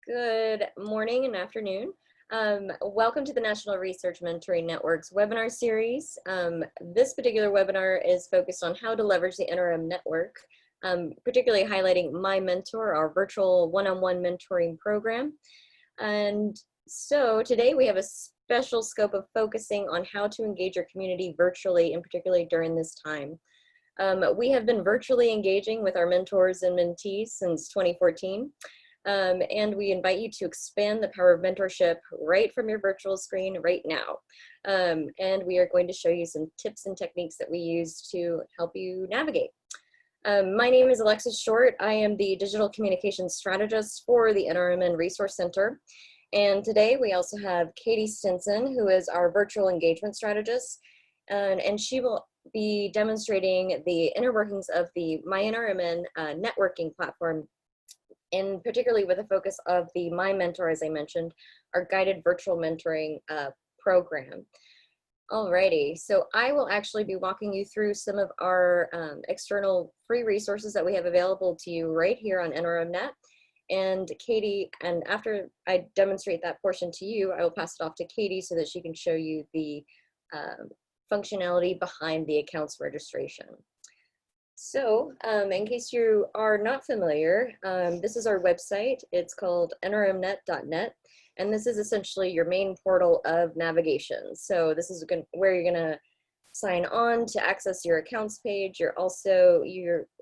Good morning and afternoon. Welcome to the National Research Mentoring Network's webinar series. This particular webinar is focused on how to leverage the NRM network, particularly highlighting My Mentor, our virtual one-on-one mentoring program. And so today we have a special scope of focusing on how to engage your community virtually, and particularly during this time. We have been virtually engaging with our mentors and mentees since 2014. And we invite you to expand the power of mentorship right from your virtual screen right now. And we are going to show you some tips and techniques that we use to help you navigate. My name is Alexis Short. I am the Digital Communications Strategist for the NRMN Resource Center. And today we also have Katy Stinson, who is our Virtual Engagement Strategist. And she will be demonstrating the inner workings of the My NRMN networking platform, and particularly with a focus of the My Mentor, as I mentioned, our guided virtual mentoring program. Alrighty, so I will actually be walking you through some of our external free resources that we have available to you right here on NRMNet. And Katy, and after I demonstrate that portion to you, I will pass it off to Katy so that she can show you the functionality behind the accounts registration. So in case you are not familiar, this is our website. It's called nrmnet.net, and this is essentially your main portal of navigation. So this is where you're going to sign on to access your accounts page. You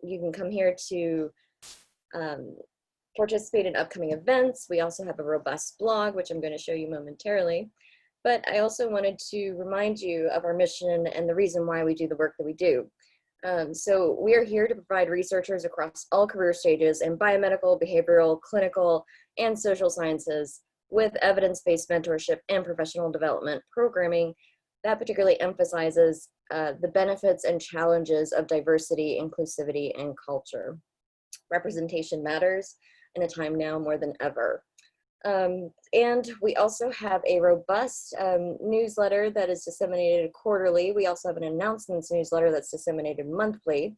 can come here to participate in upcoming events. We also have a robust blog, which I'm going to show you momentarily. But I also wanted to remind you of our mission and the reason why we do the work that we do. So we are here to provide researchers across all career stages in biomedical, behavioral, clinical, and social sciences with evidence-based mentorship and professional development programming that particularly emphasizes the benefits and challenges of diversity, inclusivity, and culture. Representation matters in a time now more than ever. And we also have a robust newsletter that is disseminated quarterly. We also have an announcements newsletter that's disseminated monthly.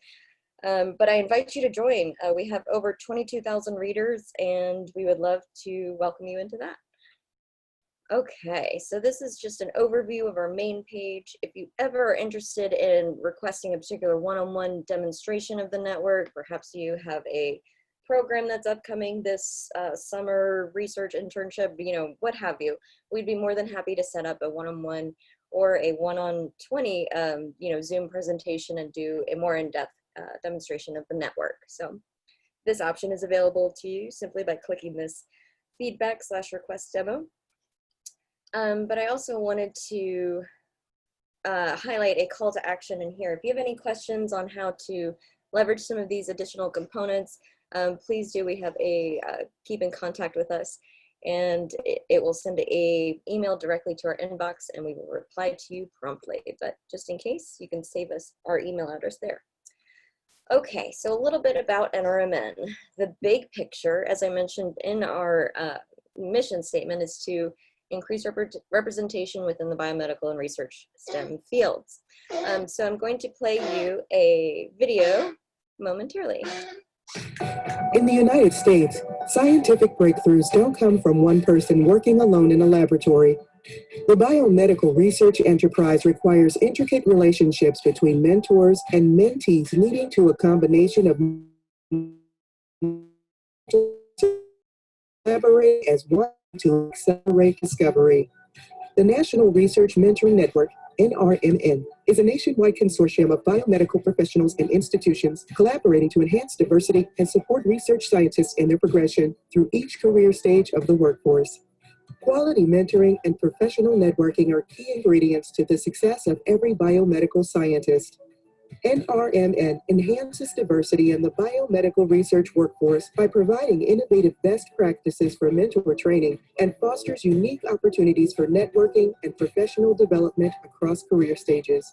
But I invite you to join. We have over 22,000 readers, and we would love to welcome you into that. Okay, so this is just an overview of our main page. If you ever are interested in requesting a particular one-on-one demonstration of the network, perhaps you have a program that's upcoming this summer research internship, what have you, we'd be more than happy to set up a one-on-one or a one-on-20, Zoom presentation and do a more in-depth demonstration of the network. So this option is available to you simply by clicking this feedback/request demo. But I also wanted to highlight a call to action in here. If you have any questions on how to leverage some of these additional components, please do. We have a keep in contact with us, and it will send a email directly to our inbox, and we will reply to you promptly. But just in case, you can save us our email address there. Okay, so a little bit about NRMN. The big picture, as I mentioned in our mission statement, is to increase representation within the biomedical and research STEM fields. So I'm going to play you a video momentarily. In the United States, scientific breakthroughs don't come from one person working alone in a laboratory. The biomedical research enterprise requires intricate relationships between mentors and mentees, leading to a combination of collaborate as one to accelerate discovery. The National Research Mentoring Network, NRMN, is a nationwide consortium of biomedical professionals and institutions collaborating to enhance diversity and support research scientists in their progression through each career stage of the workforce. Quality mentoring and professional networking are key ingredients to the success of every biomedical scientist. NRMN enhances diversity in the biomedical research workforce by providing innovative best practices for mentor training and fosters unique opportunities for networking and professional development across career stages.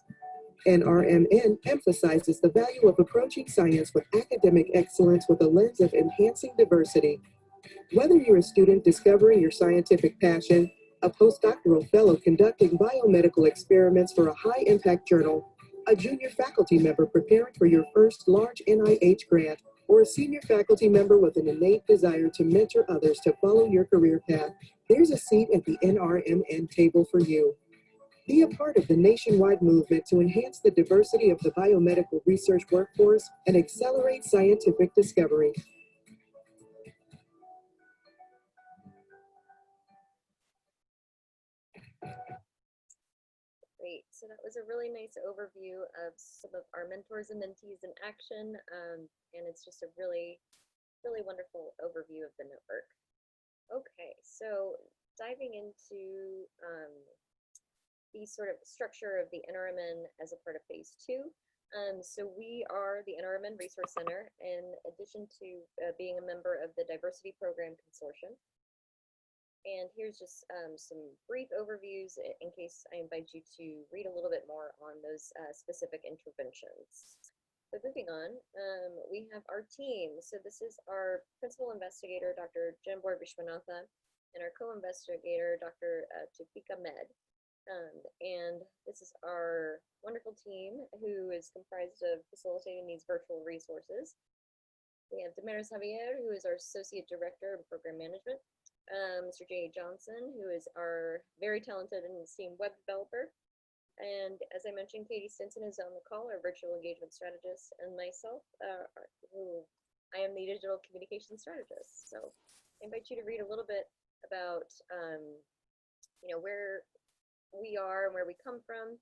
NRMN emphasizes the value of approaching science with academic excellence with a lens of enhancing diversity. Whether you're a student discovering your scientific passion, a postdoctoral fellow conducting biomedical experiments for a high-impact journal, a junior faculty member preparing for your first large NIH grant, or a senior faculty member with an innate desire to mentor others to follow your career path, there's a seat at the NRMN table for you. Be a part of the nationwide movement to enhance the diversity of the biomedical research workforce and accelerate scientific discovery. Great. So that was a really nice overview of some of our mentors and mentees in action. And it's just a really wonderful overview of the network. Okay, so diving into the sort of structure of the NRMN as a part of phase 2. So we are the NRMN Resource Center in addition to being a member of the Diversity Program Consortium. And here's just some brief overviews in case I invite you to read a little bit more on those specific interventions. So moving on, we have our team. So this is our principal investigator, Dr. Jambor Vishwanatha, and our co-investigator, Dr. Tufika Med. And this is our wonderful team who is comprised of facilitating these virtual resources. We have Damaris Javier, who is our Associate Director of Program Management. Mr. Jay Johnson, who is our very talented and esteemed web developer. And as I mentioned, Katy Stinson is on the call, our virtual engagement strategist, and myself, who I am the digital communication strategist. So I invite you to read a little bit about, where we are and where we come from.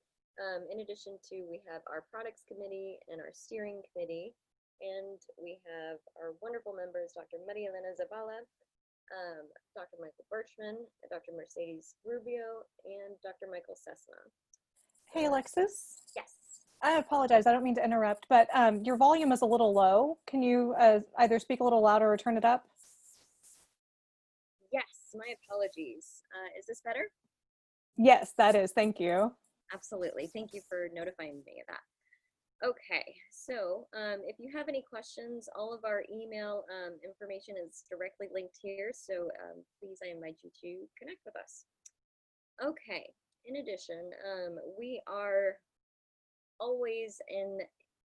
In addition to, we have our products committee and our steering committee, and we have our wonderful members, Dr. Maria Elena Zavala, Dr. Michael Birchman, Dr. Mercedes Rubio, and Dr. Michael Cessna. Hey, Alexis. Yes. I apologize. I don't mean to interrupt, but your volume is a little low. Can you either speak a little louder or turn it up? Yes, my apologies. Is this better? Yes, that is. Thank you. Absolutely. Thank you for notifying me of that. Okay, so if you have any questions, all of our email information is directly linked here, so please, I invite you to connect with us. Okay, in addition, we are always in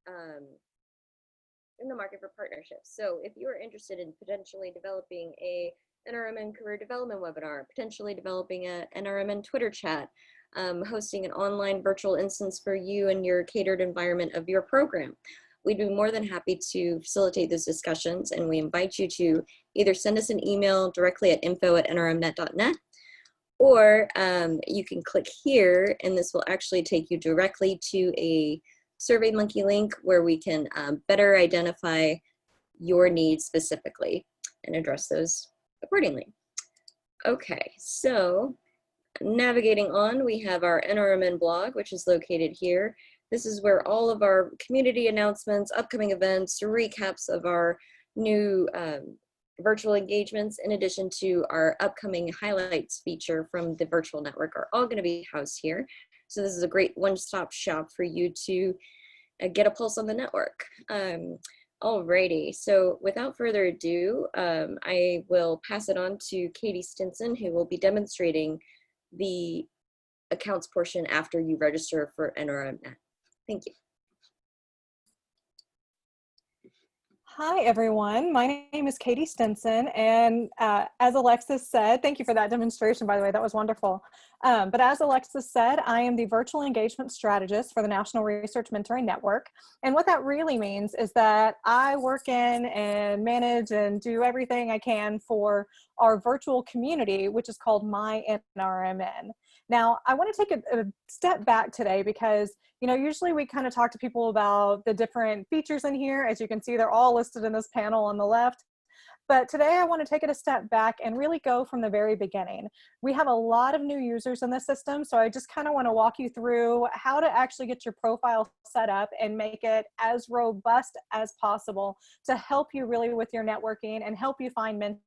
the market for partnerships. So if you are interested in potentially developing a NRMN career development webinar, potentially developing a NRMN Twitter chat, hosting an online virtual instance for you and your catered environment of your program, we'd be more than happy to facilitate those discussions, and we invite you to either send us an email directly at info@nrmnet.net, or you can click here, and this will actually take you directly to a SurveyMonkey link where we can better identify your needs specifically and address those accordingly. Okay, so navigating on, we have our NRMN blog, which is located here. This is where all of our community announcements, upcoming events, recaps of our new virtual engagements, in addition to our upcoming highlights feature from the virtual network, are all going to be housed here. So this is a great one-stop shop for you to get a pulse on the network. Alrighty, so without further ado, I will pass it on to Katy Stinson, who will be demonstrating the accounts portion after you register for NRMNet. Thank you. Hi, everyone. My name is Katy Stinson, and as Alexis said, thank you for that demonstration, by the way, that was wonderful. But as Alexis said, I am the virtual engagement strategist for the National Research Mentoring Network. And what that really means is that I work in and manage and do everything I can for our virtual community, which is called My NRMN. Now, I want to take a step back today because, usually we kind of talk to people about the different features in here. As you can see, they're all listed in this panel on the left. But today I want to take it a step back and really go from the very beginning. We have a lot of new users in the system, so I just kind of want to walk you through how to actually get your profile set up and make it as robust as possible to help you really with your networking and help you find mentors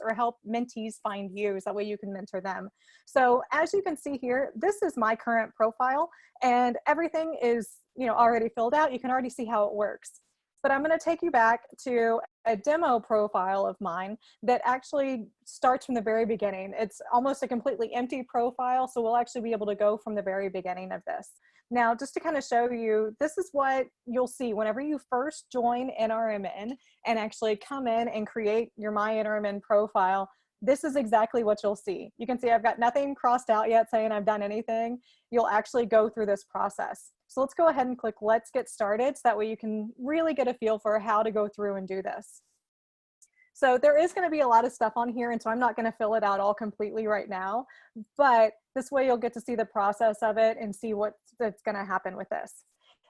or help mentees find you, so that way you can mentor them. So as you can see here, this is my current profile, and everything is already filled out. You can already see how it works. but I'm going to take you back to a demo profile of mine that actually starts from the very beginning. It's almost a completely empty profile, so we'll actually be able to go from the very beginning of this. Now, just to kind of show you, this is what you'll see whenever you first join NRMN and actually come in and create your My NRMN profile. This is exactly what you'll see. You can see I've got nothing crossed out yet saying I've done anything. You'll actually go through this process. So let's go ahead and click Let's Get Started, so that way you can really get a feel for how to go through and do this. So there is going to be a lot of stuff on here, and so I'm not going to fill it out all completely right now, but this way you'll get to see the process of it and see what's going to happen with this.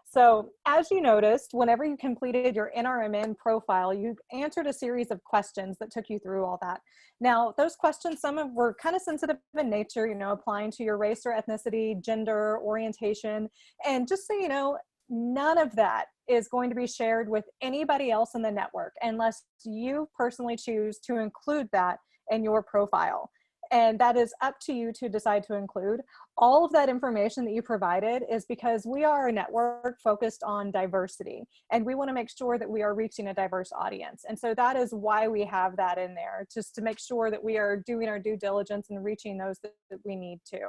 So as you noticed, whenever you completed your NRMN profile, you answered a series of questions that took you through all that. Now, those questions, some of were kind of sensitive in nature, you know, applying to your race or ethnicity, gender, orientation, and just so you know, none of that is going to be shared with anybody else in the network unless you personally choose to include that in your profile. And that is up to you to decide to include. All of that information that you provided is because we are a network focused on diversity, and we want to make sure that we are reaching a diverse audience. And so that is why we have that in there, just to make sure that we are doing our due diligence and reaching those that we need to.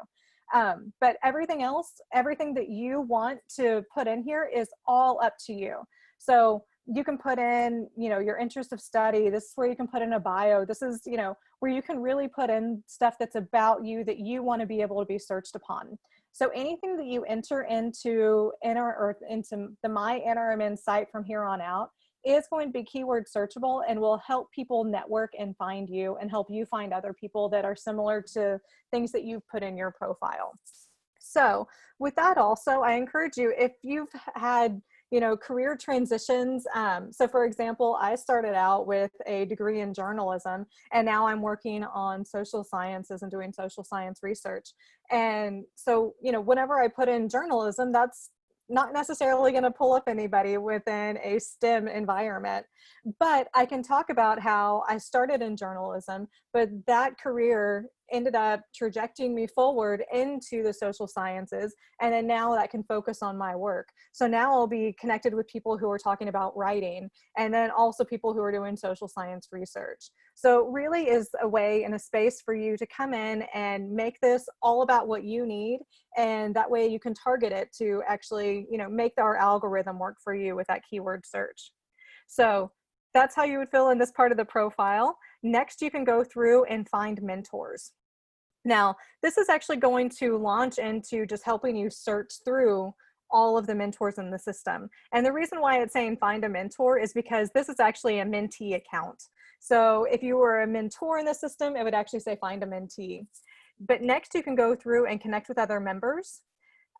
But everything else, everything that you want to put in here is all up to you. So you can put in, you know, your interest of study. This is where you can put in a bio. This is, you know, where you can really put in stuff that's about you that you want to be able to be searched upon. So anything that you enter into into the My NRMN site from here on out is going to be keyword searchable and will help people network and find you and help you find other people that are similar to things that you've put in your profile. So with that also, I encourage you, if you've had, you know, career transitions. So for example, I started out with a degree in journalism, and now I'm working on social sciences and doing social science research. And so, you know, whenever I put in journalism, that's not necessarily going to pull up anybody within a STEM environment, but I can talk about how I started in journalism, but that career ended up trajecting me forward into the social sciences. And then now that can focus on my work. So now I'll be connected with people who are talking about writing, and then also people who are doing social science research. So it really is a way and a space for you to come in and make this all about what you need. And that way you can target it to actually, you know, make our algorithm work for you with that keyword search. So that's how you would fill in this part of the profile. Next, you can go through and find mentors. Now, this is actually going to launch into just helping you search through all of the mentors in the system. And the reason why it's saying find a mentor is because this is actually a mentee account. So if you were a mentor in the system, it would actually say find a mentee. But next you can go through and connect with other members.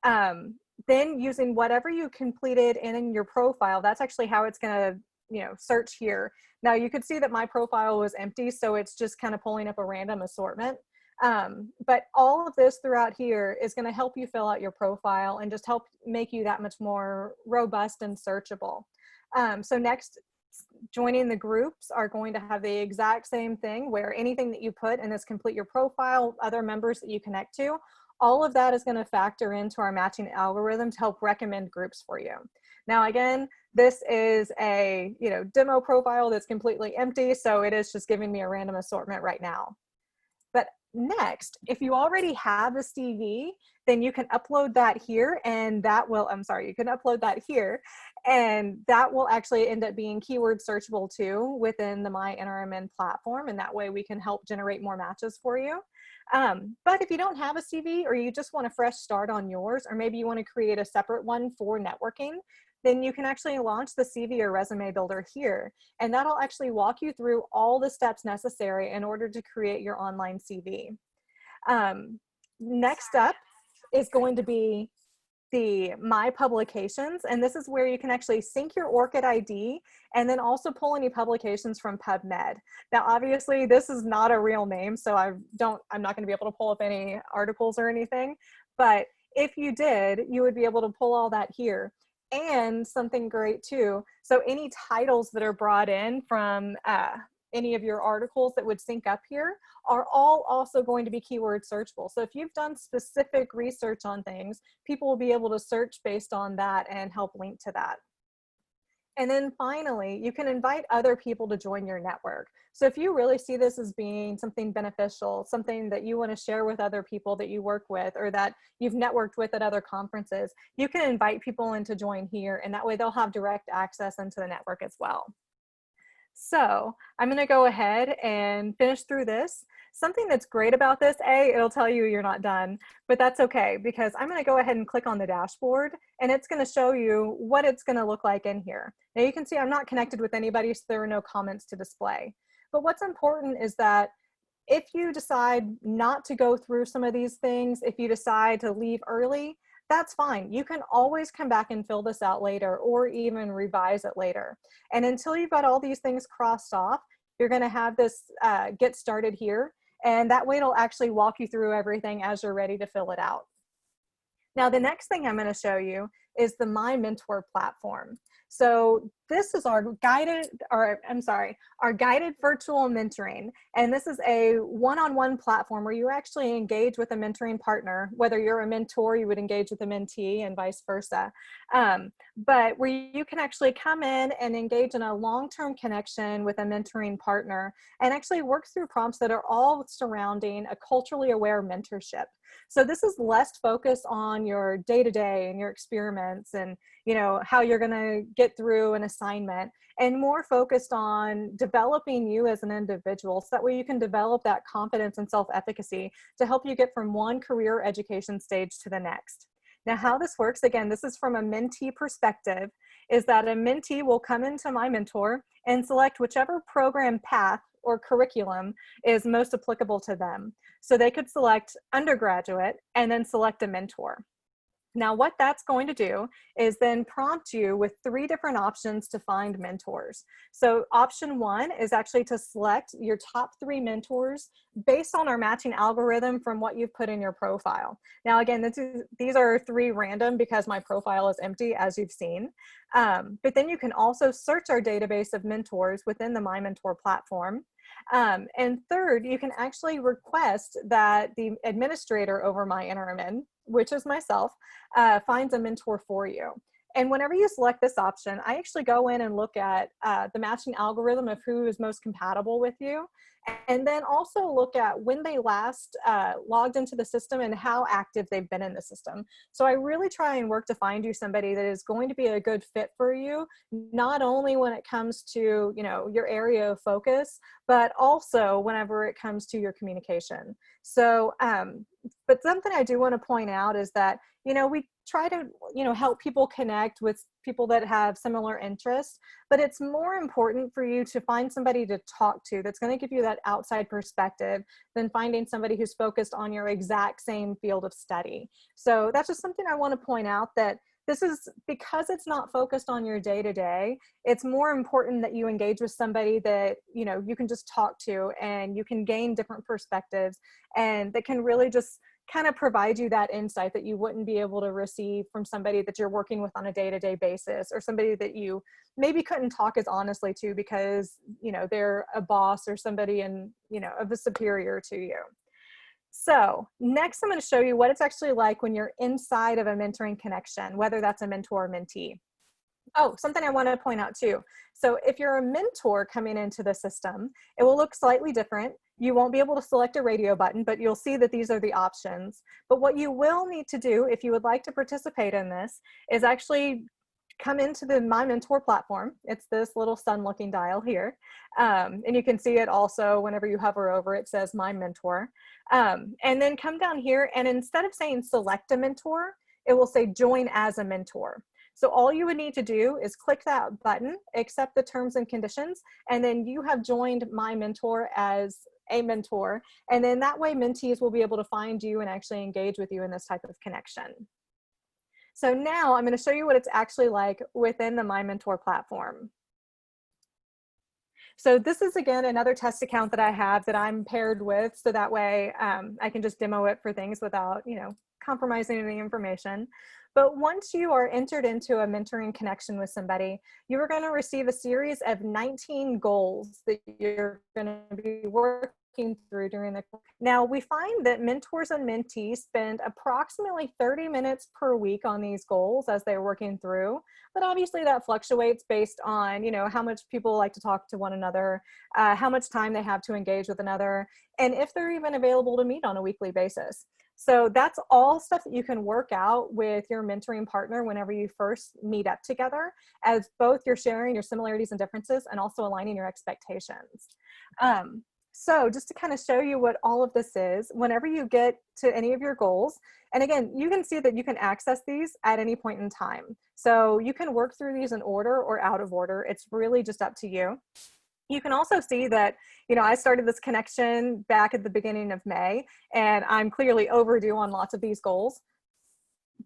Then using whatever you completed in your profile, that's actually how it's gonna, you know, search here. Now you could see that my profile was empty, so it's just kind of pulling up a random assortment. But all of this throughout here is going to help you fill out your profile and just help make you that much more robust and searchable. So next, joining the groups are going to have the exact same thing, where anything that you put in this complete your profile, other members that you connect to, all of that is going to factor into our matching algorithm to help recommend groups for you. Now, again, this is a, you know, demo profile that's completely empty, so it is just giving me a random assortment right now. But next, if you already have a CV, then you can upload that here, and that will, you can upload that here, and that will actually end up being keyword searchable too within the My NRMN platform, and that way we can help generate more matches for you. But if you don't have a CV, or you just want a fresh start on yours, or maybe you want to create a separate one for networking, then you can actually launch the CV or resume builder here. And that'll actually walk you through all the steps necessary in order to create your online CV. Next up is going to be the My Publications. And this is where you can actually sync your ORCID ID and then also pull any publications from PubMed. Now, obviously this is not a real name, so I'm not gonna be able to pull up any articles or anything, but if you did, you would be able to pull all that here. And something great too, so any titles that are brought in from any of your articles that would sync up here are all also going to be keyword searchable. So if you've done specific research on things, people will be able to search based on that and help link to that. And then finally, you can invite other people to join your network. So if you really see this as being something beneficial, something that you want to share with other people that you work with or that you've networked with at other conferences, you can invite people in to join here, and that way they'll have direct access into the network as well. So I'm going to go ahead and finish through this. Something that's great about this, it'll tell you you're not done, but that's okay because I'm going to go ahead and click on the dashboard and it's going to show you what it's going to look like in here. Now you can see I'm not connected with anybody, so there are no comments to display. But what's important is that if you decide not to go through some of these things, if you decide to leave early, that's fine. You can always come back and fill this out later or even revise it later. And until you've got all these things crossed off, you're going to have this get started here. And that way it'll actually walk you through everything as you're ready to fill it out. Now, the next thing I'm going to show you is the My Mentor platform. So this is our guided virtual mentoring. And this is a one-on-one platform where you actually engage with a mentoring partner. Whether you're a mentor, you would engage with a mentee and vice versa. But where you can actually come in and engage in a long-term connection with a mentoring partner and actually work through prompts that are all surrounding a culturally aware mentorship. So this is less focused on your day-to-day and your experiments and how you're going to get through an assignment, and more focused on developing you as an individual so that way you can develop that confidence and self-efficacy to help you get from one career education stage to the next. Now, how this works, again, this is from a mentee perspective, is that a mentee will come into My Mentor and select whichever program path or curriculum is most applicable to them. So they could select undergraduate and then select a mentor. Now, what that's going to do is then prompt you with 3 different options to find mentors. So option 1 is actually to select your top 3 mentors based on our matching algorithm from what you've put in your profile. Now, again, these are 3 random because my profile is empty, as you've seen. But then you can also search our database of mentors within the My Mentor platform. And third, you can actually request that the administrator over My NRMN, which is myself, finds a mentor for you. And whenever you select this option, I actually go in and look at the matching algorithm of who is most compatible with you, and then also look at when they last logged into the system and how active they've been in the system. So I really try and work to find you somebody that is going to be a good fit for you, not only when it comes to your area of focus, but also whenever it comes to your communication. So, but something I do want to point out is that we try to help people connect with people that have similar interests, but it's more important for you to find somebody to talk to that's going to give you that outside perspective than finding somebody who's focused on your exact same field of study. So that's just something I want to point out, that this is because it's not focused on your day-to-day, it's more important that you engage with somebody that you can just talk to and you can gain different perspectives, and that can really just kind of provide you that insight that you wouldn't be able to receive from somebody that you're working with on a day-to-day basis, or somebody that you maybe couldn't talk as honestly to because they're a boss or somebody of a superior to you. So next, I'm going to show you what it's actually like when you're inside of a mentoring connection, whether that's a mentor or mentee. Oh, something I want to point out too. So if you're a mentor coming into the system, it will look slightly different. You won't be able to select a radio button, but you'll see that these are the options. But what you will need to do if you would like to participate in this is actually come into the My Mentor platform. It's this little sun-looking dial here. And you can see it also whenever you hover over it says My Mentor. And then come down here, and instead of saying select a mentor, it will say join as a mentor. So all you would need to do is click that button, accept the terms and conditions, and then you have joined My Mentor as a mentor. And then that way mentees will be able to find you and actually engage with you in this type of connection. So now I'm going to show you what it's actually like within the My Mentor platform. So this is, again, another test account that I have that I'm paired with, so that way I can just demo it for things without, compromising any information. But once you are entered into a mentoring connection with somebody, you are going to receive a series of 19 goals that you're going to be working working through during the. Now we find that mentors and mentees spend approximately 30 minutes per week on these goals as they're working through, but obviously that fluctuates based on, you know, how much people like to talk to one another, how much time they have to engage with another, and if they're even available to meet on a weekly basis. So that's all stuff that you can work out with your mentoring partner whenever you first meet up together, as both you're sharing your similarities and differences and also aligning your expectations. So just to kind of show you what all of this is, whenever you get to any of your goals, and again, you can see that you can access these at any point in time. So you can work through these in order or out of order. It's really just up to you. You can also see that, you know, I started this connection back at the beginning of May, and I'm clearly overdue on lots of these goals,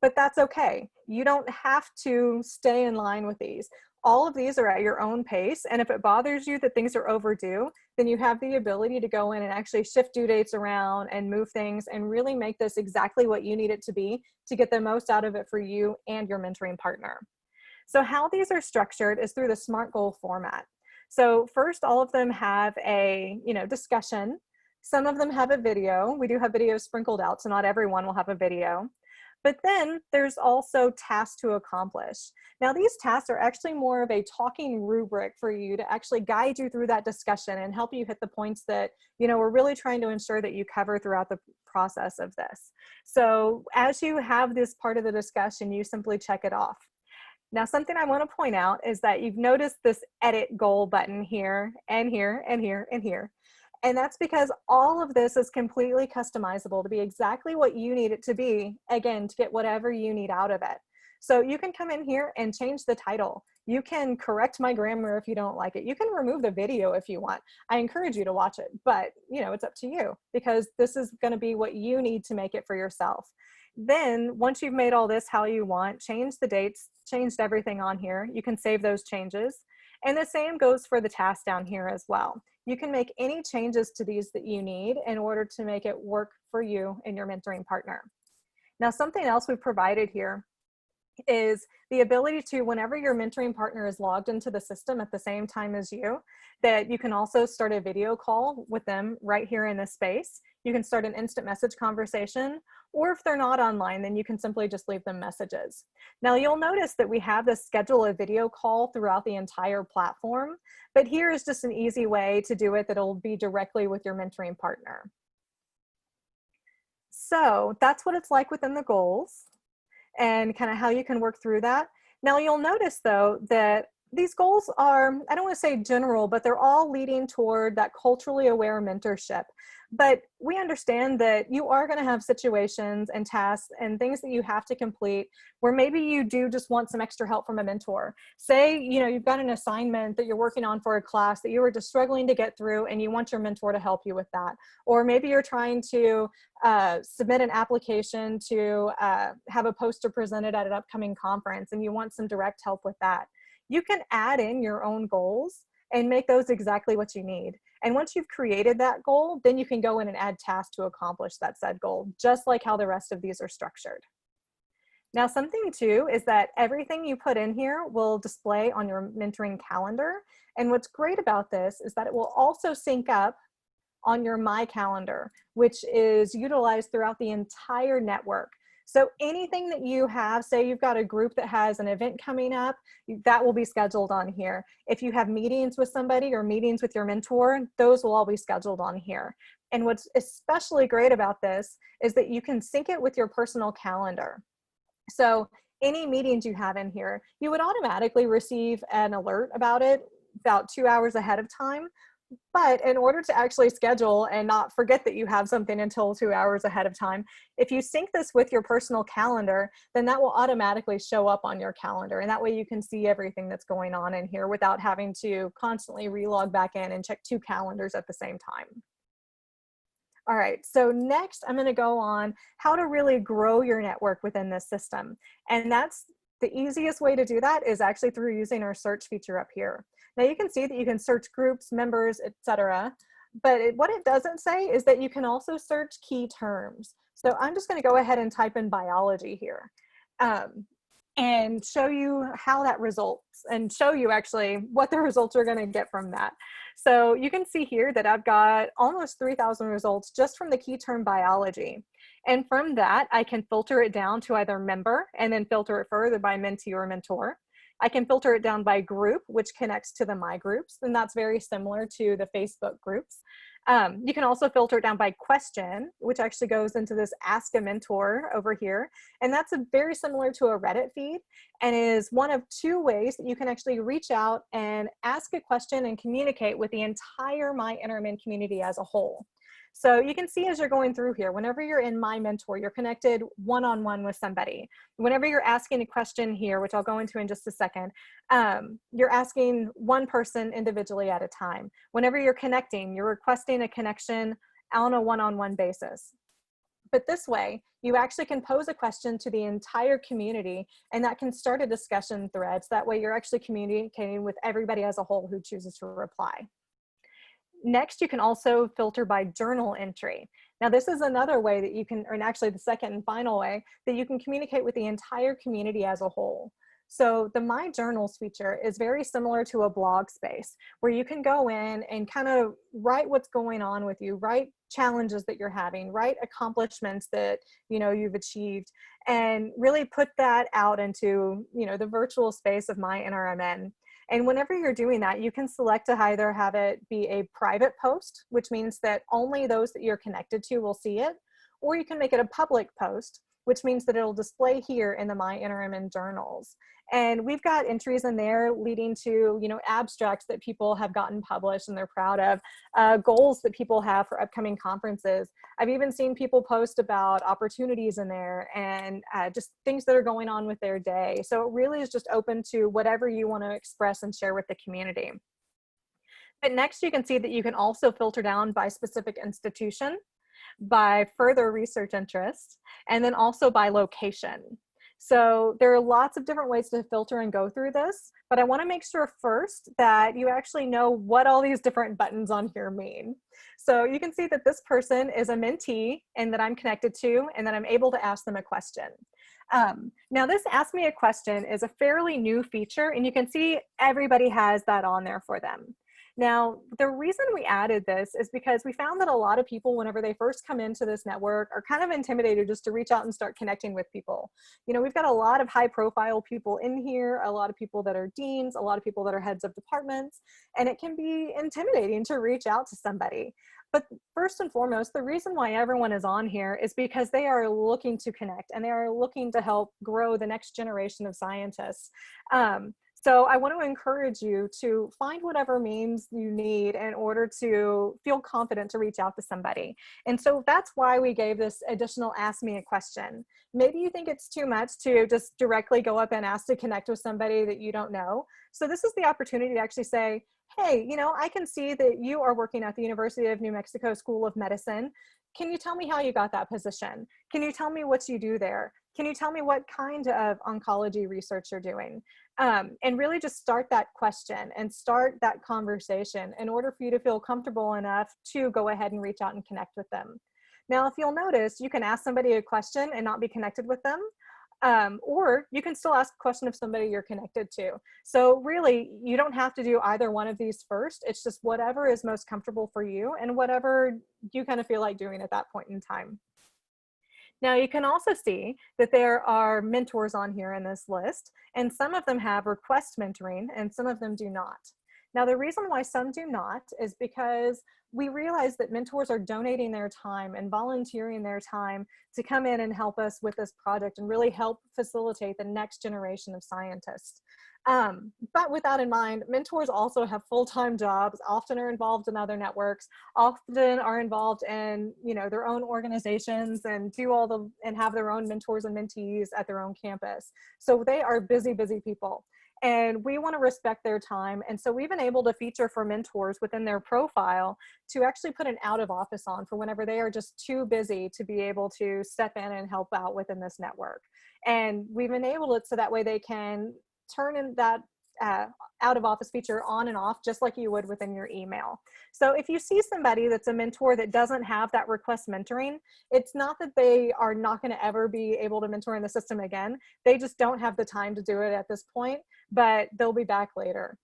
but that's okay. You don't have to stay in line with these. All of these are at your own pace, and if it bothers you that things are overdue, then you have the ability to go in and actually shift due dates around and move things and really make this exactly what you need it to be to get the most out of it for you and your mentoring partner. So how these are structured is through the SMART goal format. So first, all of them have a, you know, discussion. Some of them have a video. We do have videos sprinkled out, so not everyone will have a video. But then there's also tasks to accomplish. Now these tasks are actually more of a talking rubric for you to actually guide you through that discussion and help you hit the points that, you know, we're really trying to ensure that you cover throughout the process of this. So as you have this part of the discussion, you simply check it off. Now, something I want to point out is that you've noticed this edit goal button here and here and here and here. And that's because all of this is completely customizable to be exactly what you need it to be, again, to get whatever you need out of it. So you can come in here and change the title. You can correct my grammar if you don't like it. You can remove the video if you want. I encourage you to watch it, but you know, it's up to you because this is going to be what you need to make it for yourself. Then once you've made all this how you want, change the dates, changed everything on here, you can save those changes. And the same goes for the task down here as well. You can make any changes to these that you need in order to make it work for you and your mentoring partner. Now, something else we've provided here is the ability to, whenever your mentoring partner is logged into the system at the same time as you, that you can also start a video call with them right here in this space. You can start an instant message conversation, or if they're not online, then you can simply just leave them messages. Now you'll notice that we have this schedule a video call throughout the entire platform, but here is just an easy way to do it that'll be directly with your mentoring partner. So that's what it's like within the goals and kind of how you can work through that. Now you'll notice though that these goals are, I don't want to say general, but they're all leading toward that culturally aware mentorship. But we understand that you are going to have situations and tasks and things that you have to complete where maybe you do just want some extra help from a mentor. Say, you know, you've got an assignment that you're working on for a class that you were just struggling to get through and you want your mentor to help you with that. Or maybe you're trying to submit an application to have a poster presented at an upcoming conference and you want some direct help with that. You can add in your own goals and make those exactly what you need. And once you've created that goal, then you can go in and add tasks to accomplish that said goal, just like how the rest of these are structured. Now, something too is that everything you put in here will display on your mentoring calendar. And what's great about this is that it will also sync up on your My Calendar, which is utilized throughout the entire network. So anything that you have, say you've got a group that has an event coming up, that will be scheduled on here. If you have meetings with somebody or meetings with your mentor, those will all be scheduled on here. And what's especially great about this is that you can sync it with your personal calendar. So any meetings you have in here, you would automatically receive an alert about it about 2 hours ahead of time. But in order to actually schedule and not forget that you have something until 2 hours ahead of time, if you sync this with your personal calendar, then that will automatically show up on your calendar. And that way you can see everything that's going on in here without having to constantly relog back in and check 2 calendars at the same time. All right, so next I'm going to go on how to really grow your network within this system. And that's the easiest way to do that is actually through using our search feature up here. Now you can see that you can search groups, members, etc. But what it doesn't say is that you can also search key terms. So I'm just going to go ahead and type in biology here and show you how that results and show you actually what the results are going to get from that. So you can see here that I've got almost 3,000 results just from the key term biology. And from that, I can filter it down to either member and then filter it further by mentee or mentor. I can filter it down by group, which connects to the My Groups, and that's very similar to the Facebook groups. You can also filter it down by question, which actually goes into this Ask a Mentor over here. And that's very similar to a Reddit feed and is one of two ways that you can actually reach out and ask a question and communicate with the entire My NRMN community as a whole. So you can see as you're going through here, whenever you're in My Mentor, you're connected one-on-one with somebody. Whenever you're asking a question here, which I'll go into in just a second, you're asking one person individually at a time. Whenever you're connecting, you're requesting a connection on a one-on-one basis. But this way, you actually can pose a question to the entire community, and that can start a discussion thread. So that way you're actually communicating with everybody as a whole who chooses to reply. Next, you can also filter by journal entry. Now, this is another way that you can, or actually the second and final way, that you can communicate with the entire community as a whole. So the My Journals feature is very similar to a blog space where you can go in and kind of write what's going on with you, write challenges that you're having, write accomplishments that you've achieved, and really put that out into the virtual space of My NRMN. And whenever you're doing that, you can select to either have it be a private post, which means that only those that you're connected to will see it, or you can make it a public post, which means that it'll display here in the My NRMN journals. And we've got entries in there leading to, abstracts that people have gotten published and they're proud of, goals that people have for upcoming conferences. I've even seen people post about opportunities in there and just things that are going on with their day. So it really is just open to whatever you want to express and share with the community. But next you can see that you can also filter down by specific institution, by further research interest, and then also by location. So there are lots of different ways to filter and go through this, but I want to make sure first that you actually know what all these different buttons on here mean. So you can see that this person is a mentee and that I'm connected to, and that I'm able to ask them a question. Now this Ask Me a Question is a fairly new feature, and you can see everybody has that on there for them. Now, the reason we added this is because we found that a lot of people, whenever they first come into this network, are kind of intimidated just to reach out and start connecting with people. We've got a lot of high profile people in here, a lot of people that are deans, a lot of people that are heads of departments, and it can be intimidating to reach out to somebody. But first and foremost, the reason why everyone is on here is because they are looking to connect and they are looking to help grow the next generation of scientists. So I want to encourage you to find whatever means you need in order to feel confident to reach out to somebody. And so that's why we gave this additional Ask Me a Question. Maybe you think it's too much to just directly go up and ask to connect with somebody that you don't know. So this is the opportunity to actually say, hey, I can see that you are working at the University of New Mexico School of Medicine. Can you tell me how you got that position? Can you tell me what you do there? Can you tell me what kind of oncology research you're doing? And really just start that question and start that conversation in order for you to feel comfortable enough to go ahead and reach out and connect with them. Now, if you'll notice, you can ask somebody a question and not be connected with them. Or you can still ask a question of somebody you're connected to. So really, you don't have to do either one of these first. It's just whatever is most comfortable for you and whatever you kind of feel like doing at that point in time. Now you can also see that there are mentors on here in this list, and some of them have request mentoring and some of them do not. Now the reason why some do not is because we realize that mentors are donating their time and volunteering their time to come in and help us with this project and really help facilitate the next generation of scientists. But with that in mind, mentors also have full-time jobs, often are involved in other networks, often are involved in their own organizations and have their own mentors and mentees at their own campus. So they are busy, busy people. And we want to respect their time. And so we've been able to feature for mentors within their profile to actually put an out of office on for whenever they are just too busy to be able to step in and help out within this network. And we've enabled it so that way they can turn in that out of office feature on and off, just like you would within your email. So if you see somebody that's a mentor that doesn't have that request mentoring, it's not that they are not going to ever be able to mentor in the system again. They just don't have the time to do it at this point, but they'll be back later.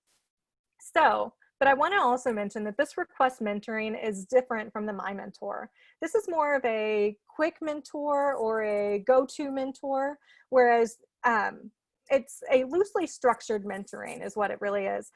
So But I want to also mention that this request mentoring is different from the My Mentor. This is more of a quick mentor or a go-to mentor, whereas it's a loosely structured mentoring is what it really is.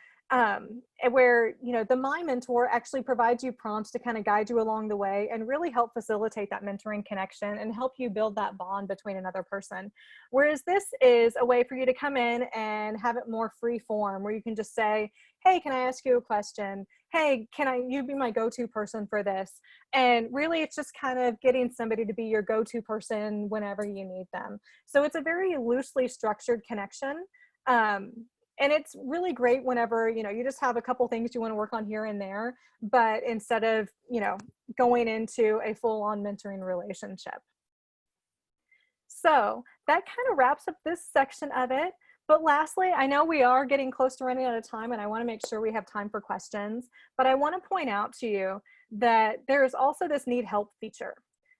Where, you know, the My Mentor actually provides you prompts to kind of guide you along the way and really help facilitate that mentoring connection and help you build that bond between another person. Whereas this is a way for you to come in and have it more free form, where you can just say, hey, can I ask you a question? Hey, you be my go-to person for this? And really it's just kind of getting somebody to be your go-to person whenever you need them. So it's a very loosely structured connection. And it's really great whenever, you know, you just have a couple things you want to work on here and there, but instead of, you know, going into a full-on mentoring relationship. So that kind of wraps up this section of it. But lastly, I know we are getting close to running out of time and I want to make sure we have time for questions, but I want to point out to you that there is also this need help feature.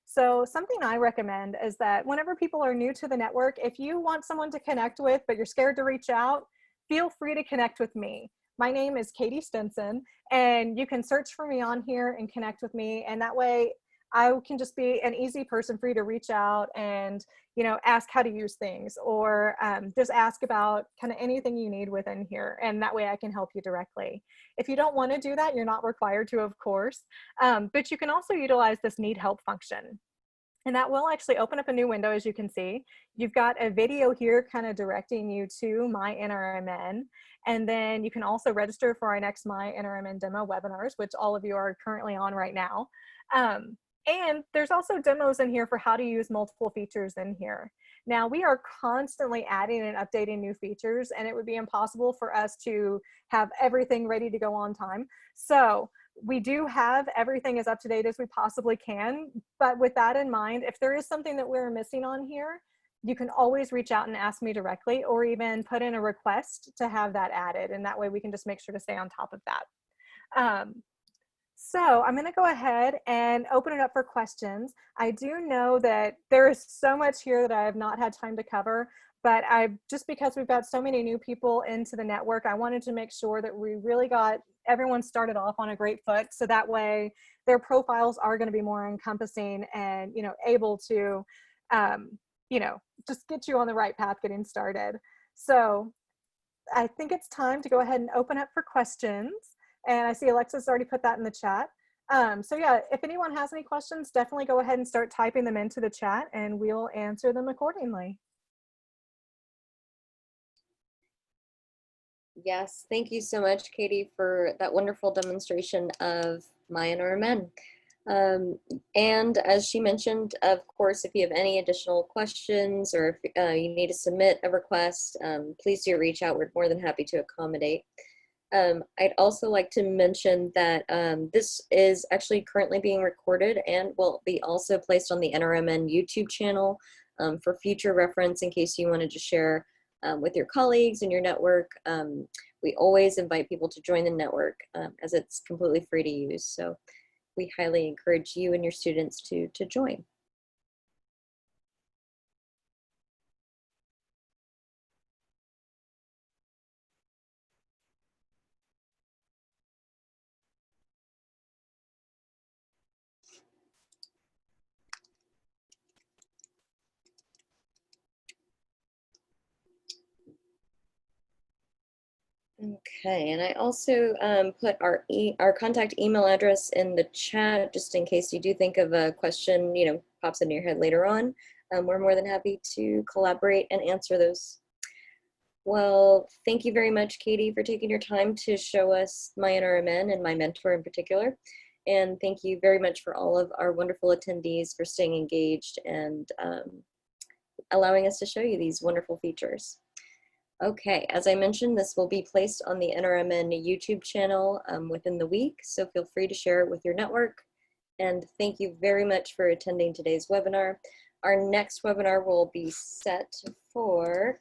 So something I recommend is that whenever people are new to the network, if you want someone to connect with, but you're scared to reach out, feel free to connect with me. My name is Katy Stinson, and you can search for me on here and connect with me. And that way I can just be an easy person for you to reach out and, you know, ask how to use things, or just ask about kind of anything you need within here. And that way I can help you directly. If you don't want to do that, you're not required to, of course, but you can also utilize this need help function. And that will actually open up a new window, as you can see. You've got a video here kind of directing you to My NRMN. And then you can also register for our next My NRMN demo webinars, which all of you are currently on right now. And there's also demos in here for how to use multiple features in here. Now, we are constantly adding and updating new features, and it would be impossible for us to have everything ready to go on time. So we do have everything as up to date as we possibly can. But with that in mind, if there is something that we're missing on here, you can always reach out and ask me directly, or even put in a request to have that added. And that way we can just make sure to stay on top of that. So I'm going to go ahead and open it up for questions. I do know that there is so much here that I have not had time to cover, but just because we've got so many new people into the network, I wanted to make sure that we really got everyone started off on a great foot. So that way their profiles are going to be more encompassing and, you know, able to, you know, just get you on the right path getting started. So I think it's time to go ahead and open up for questions. And I see Alexa's already put that in the chat. So yeah, if anyone has any questions, definitely go ahead and start typing them into the chat and we'll answer them accordingly. Yes, thank you so much, Katy, for that wonderful demonstration of My NRMN. And as she mentioned, of course, if you have any additional questions or if you need to submit a request, please do reach out. We're more than happy to accommodate. I'd also like to mention that this is actually currently being recorded and will be also placed on the NRMN YouTube channel for future reference in case you wanted to share with your colleagues and your network. We always invite people to join the network as it's completely free to use. So we highly encourage you and your students to join. Okay, and I also put our contact email address in the chat just in case you do think of a question, you know, pops into your head later on. We're more than happy to collaborate and answer those. Well, thank you very much, Katy, for taking your time to show us My NRMN and my mentor in particular. And thank you very much for all of our wonderful attendees for staying engaged and allowing us to show you these wonderful features. Okay, as I mentioned, this will be placed on the NRMN YouTube channel within the week, so feel free to share it with your network. And thank you very much for attending today's webinar. Our next webinar will be set for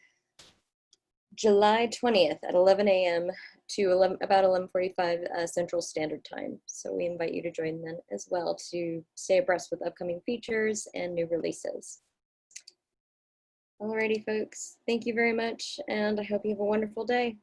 July 20th at 11 a.m. to about 11:45 Central Standard Time. So we invite you to join then as well to stay abreast with upcoming features and new releases. Alrighty, folks, thank you very much, and I hope you have a wonderful day.